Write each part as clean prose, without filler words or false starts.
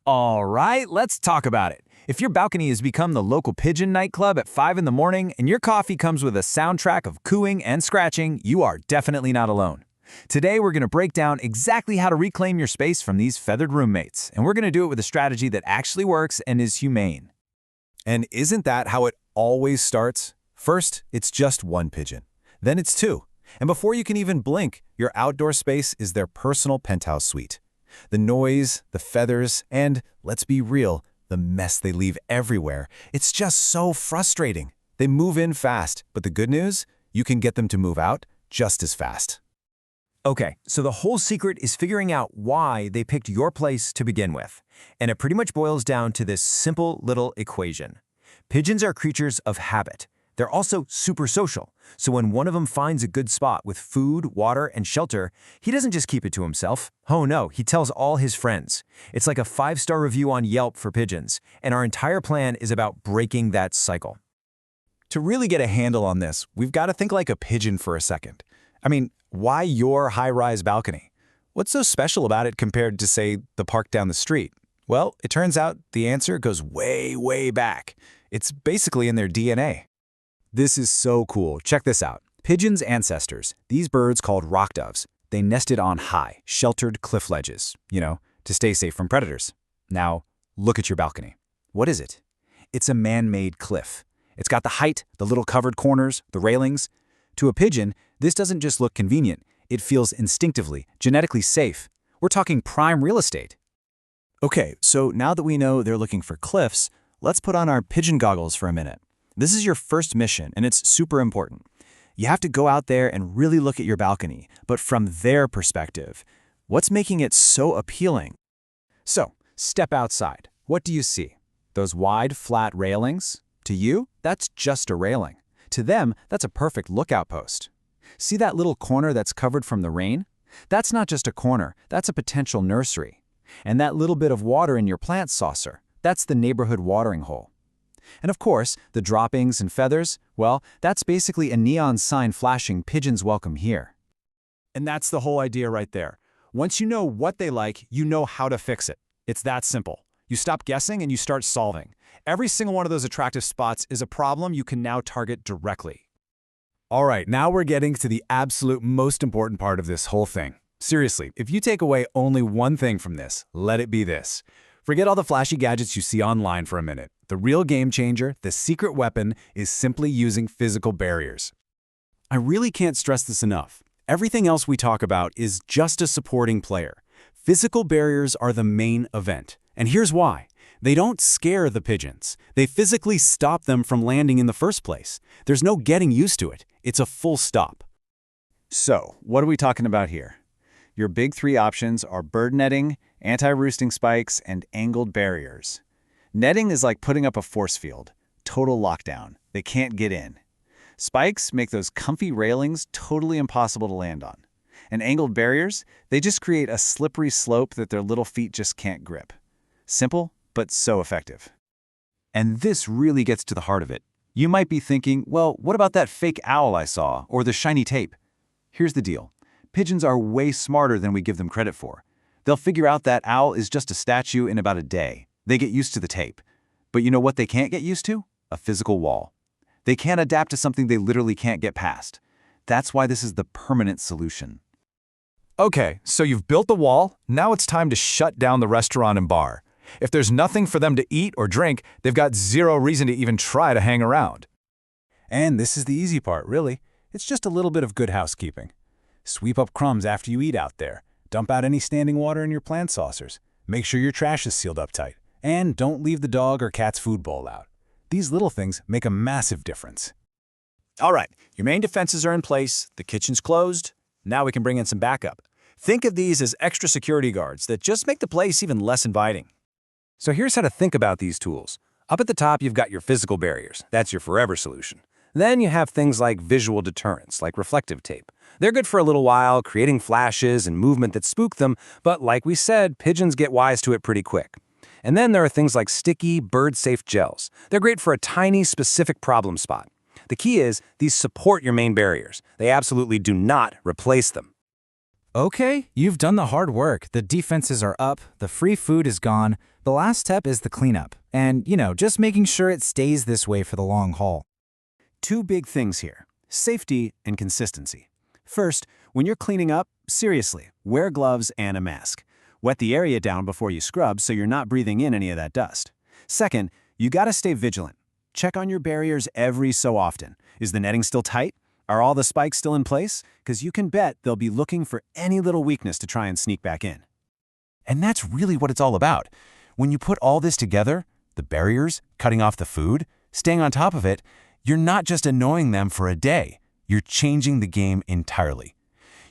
All right, let's talk about it. If your balcony has become the local pigeon nightclub at 5 in the morning and your coffee comes with a soundtrack of cooing and scratching, you are definitely not alone. Today, we're going to break down exactly how to reclaim your space from these feathered roommates, and we're going to do it with a strategy that actually works and is humane. And isn't that how it always starts? First, it's just one pigeon. Then it's two. And before you can even blink, your outdoor space is their personal penthouse suite. The noise, the feathers, and, let's be real, the mess they leave everywhere. It's just so frustrating. They move in fast, but the good news? You can get them to move out just as fast. Okay, so the whole secret is figuring out why they picked your place to begin with. And it pretty much boils down to this simple little equation. Pigeons are creatures of habit. They're also super social. So when one of them finds a good spot with food, water, and shelter, he doesn't just keep it to himself. Oh no, he tells all his friends. It's like a 5-star review on Yelp for pigeons, and our entire plan is about breaking that cycle. To really get a handle on this, we've got to think like a pigeon for a second. I mean, why your high-rise balcony? What's so special about it compared to, say, the park down the street? Well, it turns out the answer goes way, way back. It's basically in their DNA. This is so cool. Check this out. Pigeons' ancestors, these birds called rock doves, they nested on high, sheltered cliff ledges, to stay safe from predators. Now, look at your balcony. What is it? It's a man-made cliff. It's got the height, the little covered corners, the railings. To a pigeon, this doesn't just look convenient. It feels instinctively, genetically safe. We're talking prime real estate. Okay, so now that we know they're looking for cliffs, let's put on our pigeon goggles for a minute. This is your first mission, and it's super important. You have to go out there and really look at your balcony, but from their perspective. What's making it so appealing? So, step outside. What do you see? Those wide, flat railings? To you, that's just a railing. To them, that's a perfect lookout post. See that little corner that's covered from the rain? That's not just a corner, that's a potential nursery. And that little bit of water in your plant saucer, that's the neighborhood watering hole. And of course, the droppings and feathers, well, that's basically a neon sign flashing pigeons welcome here. And that's the whole idea right there. Once you know what they like, you know how to fix it. It's that simple. You stop guessing and you start solving. Every single one of those attractive spots is a problem you can now target directly. All right, now we're getting to the absolute most important part of this whole thing. Seriously, if you take away only one thing from this, let it be this. Forget all the flashy gadgets you see online for a minute. The real game changer, the secret weapon, is simply using physical barriers. I really can't stress this enough. Everything else we talk about is just a supporting player. Physical barriers are the main event. And here's why. They don't scare the pigeons. They physically stop them from landing in the first place. There's no getting used to it. It's a full stop. So, what are we talking about here? Your big three options are bird netting, anti-roosting spikes, and angled barriers. Netting is like putting up a force field. Total lockdown. They can't get in. Spikes make those comfy railings totally impossible to land on. And angled barriers, they just create a slippery slope that their little feet just can't grip. Simple, but so effective. And this really gets to the heart of it. You might be thinking, well, what about that fake owl I saw, or the shiny tape? Here's the deal. Pigeons are way smarter than we give them credit for. They'll figure out that owl is just a statue in about a day. They get used to the tape. But you know what they can't get used to? A physical wall. They can't adapt to something they literally can't get past. That's why this is the permanent solution. Okay, so you've built the wall. Now it's time to shut down the restaurant and bar. If there's nothing for them to eat or drink, they've got zero reason to even try to hang around. And this is the easy part, really. It's just a little bit of good housekeeping. Sweep up crumbs after you eat out there. Dump out any standing water in your plant saucers. Make sure your trash is sealed up tight. And don't leave the dog or cat's food bowl out. These little things make a massive difference. All right, your main defenses are in place, the kitchen's closed. Now we can bring in some backup. Think of these as extra security guards that just make the place even less inviting. So here's how to think about these tools. Up at the top, you've got your physical barriers. That's your forever solution. Then you have things like visual deterrents, like reflective tape. They're good for a little while, creating flashes and movement that spook them, but like we said, pigeons get wise to it pretty quick. And then there are things like sticky, bird-safe gels. They're great for a tiny, specific problem spot. The key is, these support your main barriers. They absolutely do not replace them. Okay, you've done the hard work. The defenses are up, the free food is gone. The last step is the cleanup. And, just making sure it stays this way for the long haul. Two big things here: safety and consistency. First, when you're cleaning up, seriously, wear gloves and a mask. Wet the area down before you scrub so you're not breathing in any of that dust. Second, you gotta stay vigilant. Check on your barriers every so often. Is the netting still tight? Are all the spikes still in place? Because you can bet they'll be looking for any little weakness to try and sneak back in. And that's really what it's all about. When you put all this together, the barriers, cutting off the food, staying on top of it, you're not just annoying them for a day. You're changing the game entirely.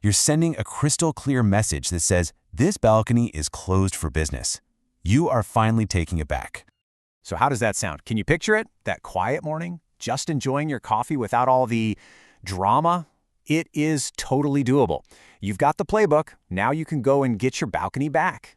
You're sending a crystal clear message that says, this balcony is closed for business. You are finally taking it back. So how does that sound? Can you picture it? That quiet morning, just enjoying your coffee without all the drama? It is totally doable. You've got the playbook. Now you can go and get your balcony back.